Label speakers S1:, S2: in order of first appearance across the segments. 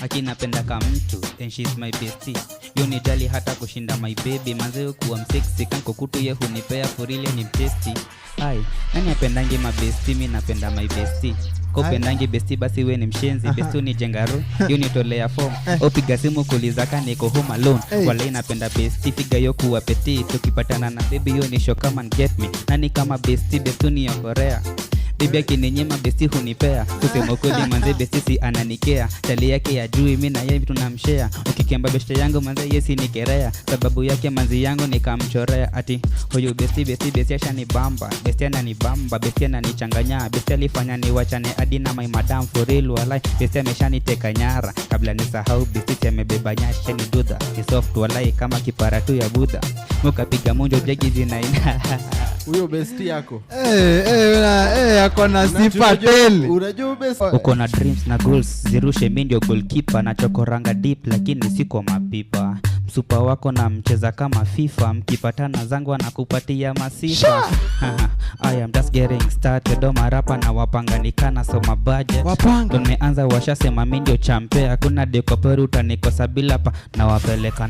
S1: Aki napenda kama mtu and she's my bestie. Yoni jali hata kushinda my baby. Manzeo kuwa msexy kanko kutu ye hunipea for real ni mtesti. Hai, nani apendangi my bestie? Mi napenda my bestie. Kopendangi bestie basi we ni mshenzi. Bestie ni jengaro, yoni tolea form. Opiga simu kulizaka niko home alone. Wala inapenda bestie, figa yo kuwa petit. Tukipatana na baby yoni show come and get me. Nani kama bestie? Bestie ni ya Korea. Bibi yake ni nyema bestie hunipea. Kusema kweli manze bestie si ananikea. Tali yake ya juu mimi na yeye tunamshare. Ukikemba bestie yangu manze yesi nikerea. Sababu yake manzi yangu nikamchorea. Ati huyu bestie ashanibamba. Bestie ananibamba, bestie ananichanganya. Bestie alifanya niwachane hadi na my madam for real walai. Bestie ameshaniteka nyara. Kabla nisahau bestie amebeba nyasha ni dudha. Ni soft walai kama kipara tu ya Buddha. Mukapiga munjo jegi zinaina.
S2: Huyo bestie yako
S3: yako na sifa tele.
S2: Unajua bestie
S1: uko na dreams na goals. Zirushe mimi ndio goalkeeper na chokoranga deep lakini siko mapipa. Msupa wako na mcheza kama FIFA. Mkipatana zangu anakupatia masifa. I am just getting started. Doma rapa na wapanganikana soma budget. Ndo nimeanza washasema mimi ndio champe. Hakuna dekoperu utanikosa bila pa. Na wapeleka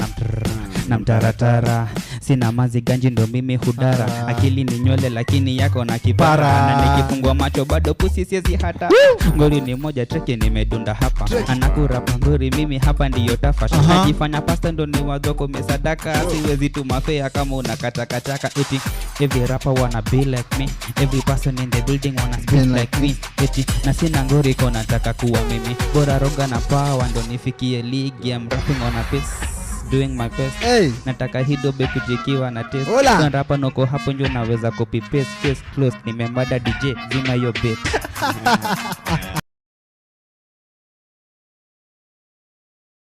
S1: na mtaratara. Sina mazi ganji ndo mimi hudara. Akili ni nywele lakini yako na kipara. Na nikifungua macho bado pusi siezi hata. Ngori ni moja treke nimedunda hapa. Anakurapa ngori mimi hapa ndiyo tafa. Najifanya pasta ndo ni wadhoko mesadaka. Siwezi tumafea kama unakatakataka. Eti every rapper wanna be like me. Every person in the building wanna speak like me. Eti na sina ngori kwa nataka kuwa mimi. Bora roga na power ndo nifikie league. I'm rapping on a pace, doing my best. Nataka hidobe kujikiwa na test. Kwa rapa noko hapo njo naweza copy paste. Case closed, nimembada DJ zima yo bet.